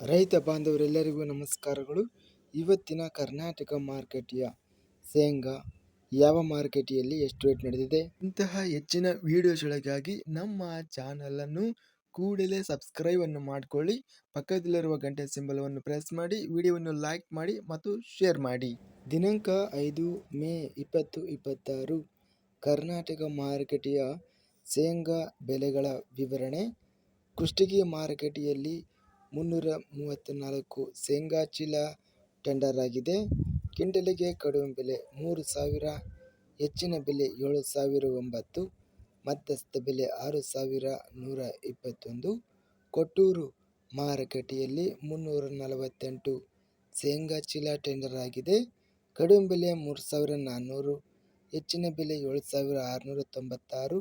ರೈತ ಬಾಂಧವರೆಲ್ಲರಿಗೂ ನಮಸ್ಕಾರಗಳು. ಇವತ್ತಿನ ಕರ್ನಾಟಕ ಮಾರುಕಟ್ಟೆಯ ಶೇಂಗಾ ಯಾವ ಮಾರುಕಟ್ಟೆಯಲ್ಲಿ ಎಷ್ಟು ರೇಟ್ ನಡೆದಿದೆ, ಇಂತಹ ಹೆಚ್ಚಿನ ವಿಡಿಯೋಸ್ಗಳಿಗಾಗಿ ನಮ್ಮ ಚಾನಲನ್ನು ಕೂಡಲೇ ಸಬ್ಸ್ಕ್ರೈಬ್ ಅನ್ನು ಮಾಡಿಕೊಳ್ಳಿ. ಪಕ್ಕದಲ್ಲಿರುವ ಗಂಟೆ ಸಿಂಬಲವನ್ನು ಪ್ರೆಸ್ ಮಾಡಿ, ವಿಡಿಯೋವನ್ನು ಲೈಕ್ ಮಾಡಿ ಮತ್ತು ಶೇರ್ ಮಾಡಿ. ದಿನಾಂಕ 5 ಮೇ 2026 ಕರ್ನಾಟಕ ಮಾರುಕಟ್ಟೆಯ ಶೇಂಗಾ ಬೆಲೆಗಳ ವಿವರಣೆ. ಕುಷ್ಟಗಿ ಮಾರುಕಟ್ಟೆಯಲ್ಲಿ 334 ಶೇಂಗಾ ಚೀಲ ಟೆಂಡರ್ ಆಗಿದೆ. ಕ್ವಿಂಟಲಿಗೆ ಕಡಿಮೆ ಬೆಲೆ 3,000, ಹೆಚ್ಚಿನ ಬೆಲೆ 7,009, ಮಧ್ಯಸ್ಥ ಬೆಲೆ 6,121. ಕೊಟ್ಟೂರು ಮಾರುಕಟ್ಟೆಯಲ್ಲಿ 348 ಶೇಂಗಾ ಚೀಲ ಟೆಂಡರ್ ಆಗಿದೆ. ಕಡಿಮೆ ಬೆಲೆ 3,400, ಹೆಚ್ಚಿನ ಬೆಲೆ 7,696,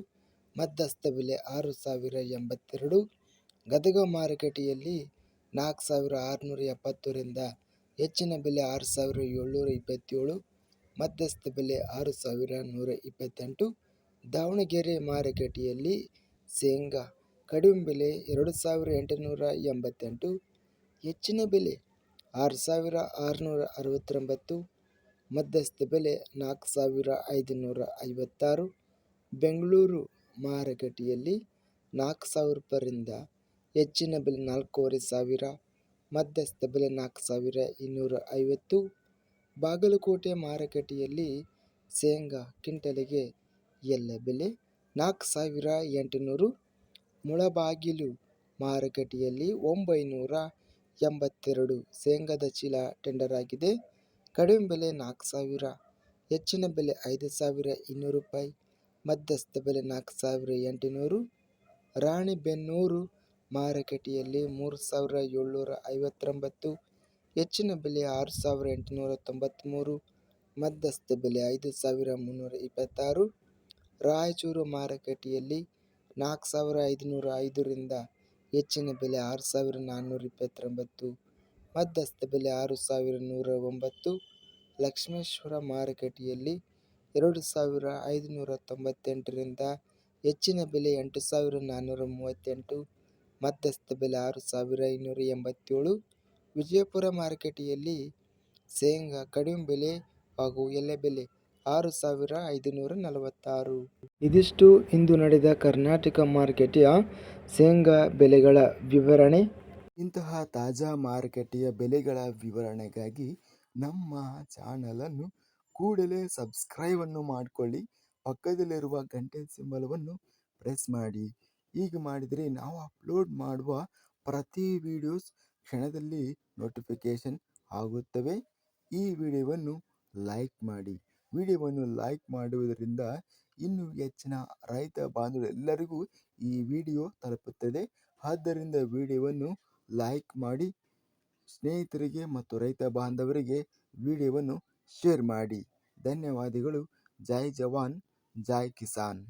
ಮಧ್ಯಸ್ಥ ಬೆಲೆ 6,082. ಗದಗ ಮಾರುಕಟ್ಟೆಯಲ್ಲಿ 4,670ರಿಂದ ಹೆಚ್ಚಿನ ಬೆಲೆ 6,727, ಮಧ್ಯಸ್ಥ ಬೆಲೆ 6,128. ದಾವಣಗೆರೆ ಮಾರುಕಟ್ಟೆಯಲ್ಲಿ ಶೇಂಗಾ ಕಡಿಮೆ ಬೆಲೆ 2,888, ಹೆಚ್ಚಿನ ಬೆಲೆ 6,669, ಮಧ್ಯಸ್ಥ ಬೆಲೆ 4,556. ಬೆಂಗಳೂರು ಮಾರುಕಟ್ಟೆಯಲ್ಲಿ 4,000 ರೂಪಾಯಿಯಿಂದ ಹೆಚ್ಚಿನ ಬೆಲೆ 4,500, ಮಧ್ಯಸ್ಥ ಬೆಲೆ 4,250. ಬಾಗಲಕೋಟೆ ಮಾರುಕಟ್ಟೆಯಲ್ಲಿ ಶೇಂಗಾ ಕ್ವಿಂಟಲಿಗೆ ಎಲೆ ಬೆಲೆ 4,800. ಮುಳಬಾಗಿಲು ಮಾರುಕಟ್ಟೆಯಲ್ಲಿ 982 ಶೇಂಗಾದ ಚೀಲ ಟೆಂಡರ್ ಆಗಿದೆ. ಕಡಿಮೆ ಬೆಲೆ 4,000, ಹೆಚ್ಚಿನ ಬೆಲೆ 5,200 ರೂಪಾಯಿ, ಮಧ್ಯಸ್ಥ ಬೆಲೆ 4,800. ರಾಣಿಬೆನ್ನೂರು ಮಾರುಕಟ್ಟೆಯಲ್ಲಿ 3,759, ಹೆಚ್ಚಿನ ಬೆಲೆ 6,893, ಮಧ್ಯಸ್ಥ ಬೆಲೆ 5,326. ರಾಯಚೂರು ಮಾರುಕಟ್ಟೆಯಲ್ಲಿ 4,505ರಿಂದ ಹೆಚ್ಚಿನ ಬೆಲೆ 6,429, ಮಧ್ಯಸ್ಥ ಬೆಲೆ 6,109. ಲಕ್ಷ್ಮೇಶ್ವರ ಮಾರುಕಟ್ಟೆಯಲ್ಲಿ 2,598ರಿಂದ ಹೆಚ್ಚಿನ ಬೆಲೆ 8,438, ಮಧ್ಯಸ್ಥ ಬೆಲೆ 6,287. ವಿಜಯಪುರ ಮಾರುಕಟ್ಟೆಯಲ್ಲಿ ಶೇಂಗಾ ಕಡಿಮೆ ಬೆಲೆ ಹಾಗೂ ಎಲೆ ಬೆಲೆ 6,546. ಇದಿಷ್ಟು ಇಂದು ನಡೆದ ಕರ್ನಾಟಕ ಮಾರುಕಟ್ಟೆಯ ಶೇಂಗಾ ಬೆಲೆಗಳ ವಿವರಣೆ. ಇಂತಹ ತಾಜಾ ಮಾರುಕಟ್ಟೆಯ ಬೆಲೆಗಳ ವಿವರಣೆಗಾಗಿ ನಮ್ಮ ಚಾನಲನ್ನು ಕೂಡಲೇ ಸಬ್ಸ್ಕ್ರೈಬ್ ಅನ್ನು ಮಾಡಿಕೊಳ್ಳಿ. ಪಕ್ಕದಲ್ಲಿರುವ ಗಂಟೆ ಸಿಂಬಲವನ್ನು ಪ್ರೆಸ್ ಮಾಡಿ. ಹೀಗೆ ಮಾಡಿದರೆ ನಾವು ಅಪ್ಲೋಡ್ ಮಾಡುವ ಪ್ರತಿ ವಿಡಿಯೋಸ್ ಕ್ಷಣದಲ್ಲಿ ನೋಟಿಫಿಕೇಶನ್ ಆಗುತ್ತವೆ. ಈ ವಿಡಿಯೋವನ್ನು ಲೈಕ್ ಮಾಡಿ. ವಿಡಿಯೋವನ್ನು ಲೈಕ್ ಮಾಡುವುದರಿಂದ ಇನ್ನೂ ಹೆಚ್ಚಿನ ರೈತ ಬಾಂಧವರೆಲ್ಲರಿಗೂ ಈ ವಿಡಿಯೋ ತಲುಪುತ್ತದೆ. ಆದ್ದರಿಂದ ವಿಡಿಯೋವನ್ನು ಲೈಕ್ ಮಾಡಿ, ಸ್ನೇಹಿತರಿಗೆ ಮತ್ತು ರೈತ ಬಾಂಧವರಿಗೆ ವಿಡಿಯೋವನ್ನು ಶೇರ್ ಮಾಡಿ. ಧನ್ಯವಾದಗಳು. ಜೈ ಜವಾನ್, ಜೈ ಕಿಸಾನ್.